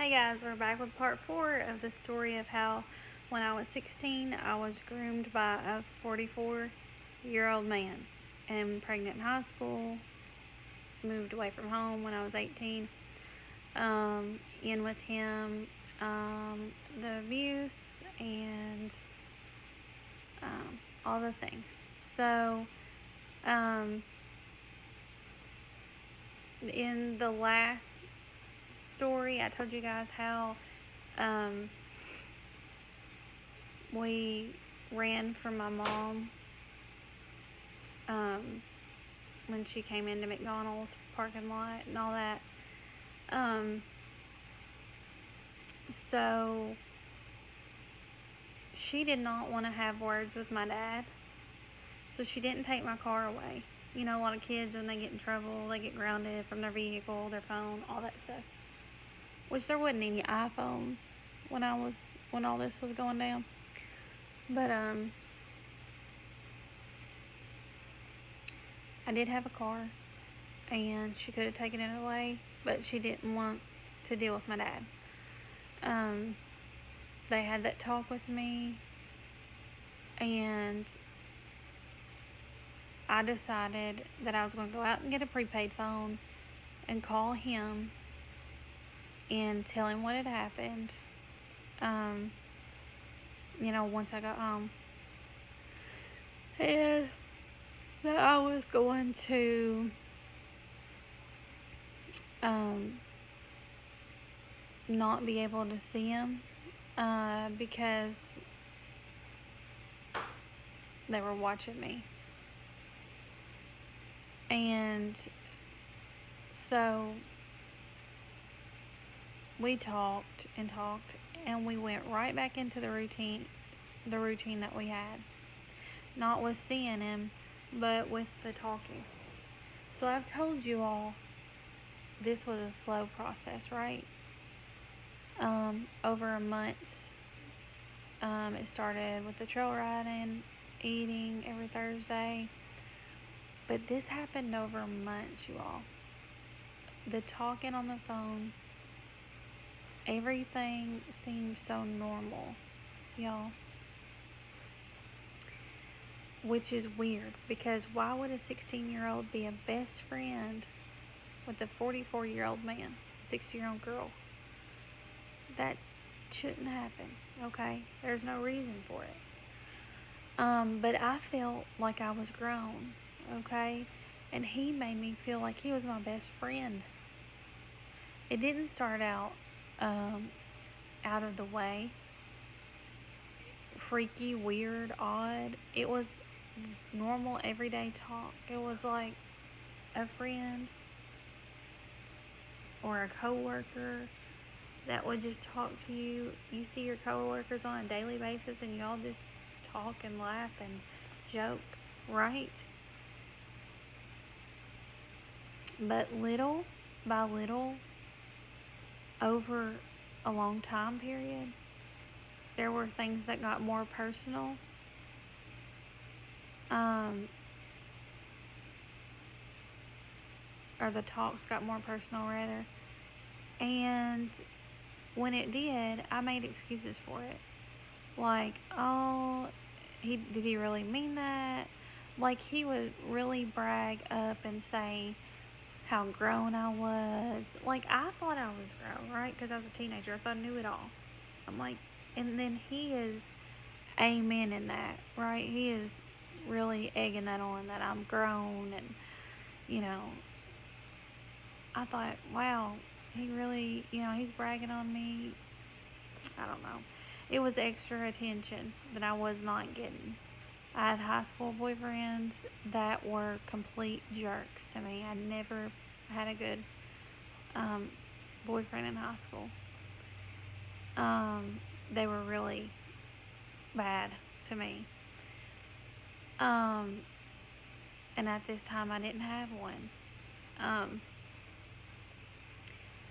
Hey guys, we're back with part 4 of the story of how when I was 16 I was groomed by a 44-year-old man and pregnant in high school, moved away from home when I was 18, in with him, the abuse and all the things. So, in the last story, I told you guys how we ran from my mom when she came into McDonald's parking lot and all that. So she did not want to have words with my dad, so she didn't take my car away. You know, a lot of kids, when they get in trouble, they get grounded from their vehicle, their phone, all that stuff. Which there wasn't any iPhones when all this was going down. But I did have a car, and she could have taken it away, but she didn't want to deal with my dad. They had that talk with me, and I decided that I was going to go out and get a prepaid phone and call him and tell him what had happened, once I got home. And that I was going to not be able to see him because they were watching me. And so we talked, and we went right back into the routine that we had. Not with seeing him, but with the talking. So I've told you all this was a slow process, right? Over months. It started with the trail riding, eating every Thursday. But this happened over months, you all. The talking on the phone, everything seemed so normal, y'all. Which is weird, because why would a 16-year-old be a best friend with a 44-year-old man, 60-year-old girl? That shouldn't happen, okay? There's no reason for it. But I felt like I was grown, okay? And he made me feel like he was my best friend. It didn't start out out of the way, freaky, weird, odd. It was normal, everyday talk. It was like a friend or a coworker that would just talk to you. You see your coworkers on a daily basis, and y'all just talk and laugh and joke, right? But little by little, over a long time period, there were things that got more personal. Or the talks got more personal, rather. And when it did, I made excuses for it. Like, oh, did he really mean that? Like, he would really brag up and say how grown I was. Like, I thought I was grown, right? Because I was a teenager. I thought I knew it all. I'm like, and then he is amen in that, right? He is really egging that on, that I'm grown. And, I thought, wow, he really, he's bragging on me. I don't know. It was extra attention that I was not getting. I had high school boyfriends that were complete jerks to me. I never had a good boyfriend in high school. They were really bad to me. And at this time, I didn't have one.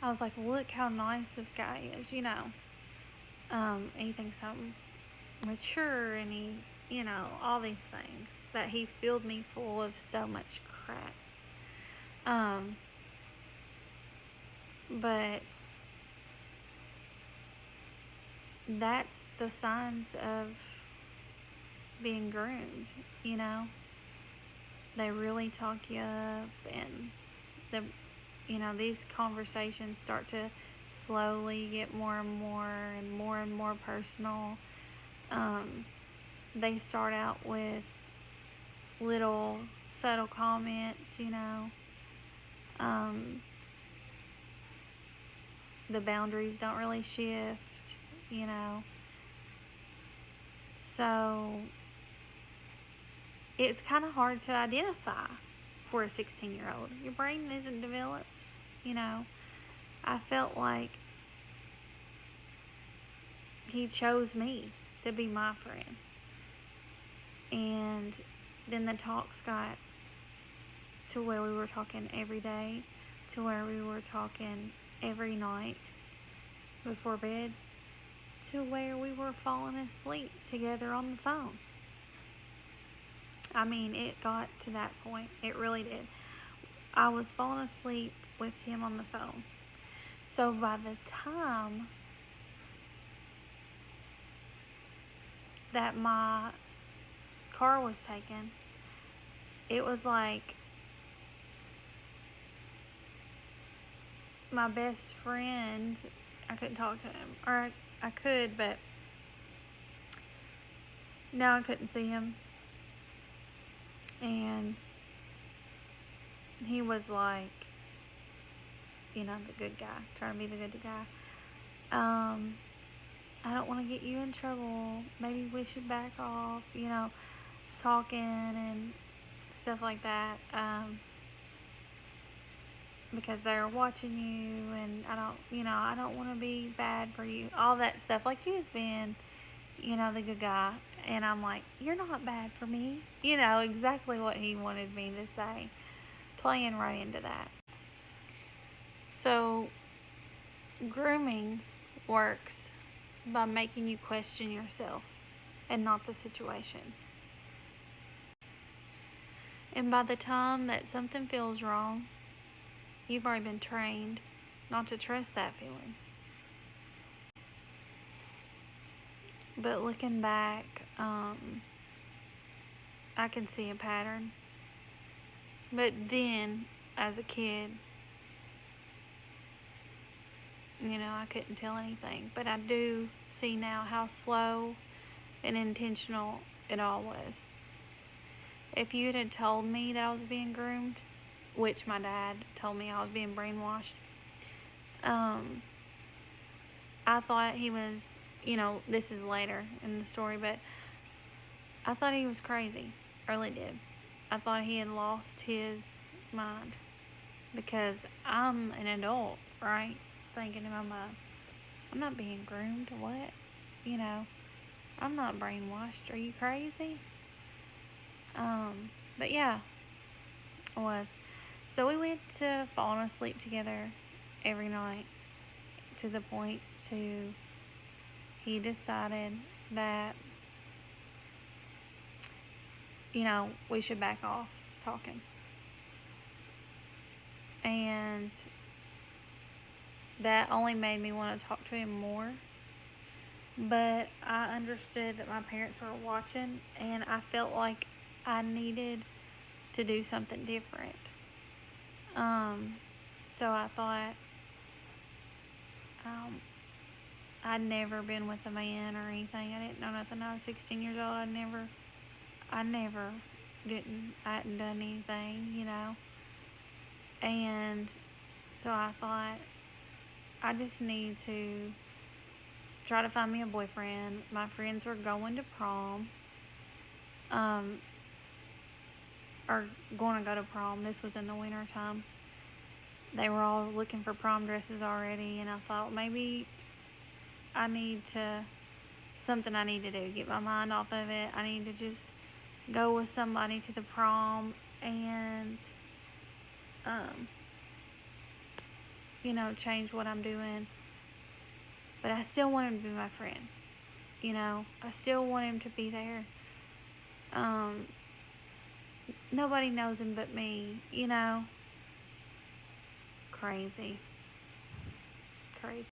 I was like, look how nice this guy is, And he thinks I'm mature, and he's, all these things. That he filled me full of so much crap. But that's the signs of being groomed, you know. They really talk you up, and the these conversations start to slowly get more and more personal. Um, they start out with little subtle comments, Um, the boundaries don't really shift, you know. So it's kind of hard to identify for a 16-year-old. Your brain isn't developed, you know. I felt like he chose me to be my friend. And then the talks got to where we were talking every day, to where we were talking every night before bed, to where we were falling asleep together on the phone. I mean, it got to that point. It really did. I was falling asleep with him on the phone. So by the time that my car was taken, it was like my best friend, I couldn't talk to him. Or I could, but now I couldn't see him. And he was like, the good guy, trying to be the good guy. I don't want to get you in trouble. Maybe we should back off, talking and stuff like that. Because they're watching you, and I don't want to be bad for you. All that stuff, like he was being, the good guy. And I'm like, you're not bad for me. Exactly what he wanted me to say. Playing right into that. So, grooming works by making you question yourself and not the situation. And by the time that something feels wrong, you've already been trained not to trust that feeling. But looking back, I can see a pattern. But then, as a kid, I couldn't tell anything. But I do see now how slow and intentional it all was. If you had told me that I was being groomed, which my dad told me I was being brainwashed, I thought he was, this is later in the story, but I thought he was crazy. I really did. I thought he had lost his mind, because I'm an adult, right? Thinking in my mind, I'm not being groomed. What? I'm not brainwashed. Are you crazy? But yeah, I was. So we went to falling asleep together every night, to the point to he decided that, we should back off talking. And that only made me want to talk to him more. But I understood that my parents were watching, and I felt like I needed to do something different. So I thought, I'd never been with a man or anything. I didn't know nothing. I was 16 years old. I hadn't done anything, And so I thought, I just need to try to find me a boyfriend. My friends were going to prom. Or going to go to prom. This was in the winter time. They were all looking for prom dresses already, and I thought maybe something I need to do, get my mind off of it. I need to just go with somebody to the prom and, change what I'm doing. But I still want him to be my friend. I still want him to be there. Nobody knows him but me, Crazy. Crazy.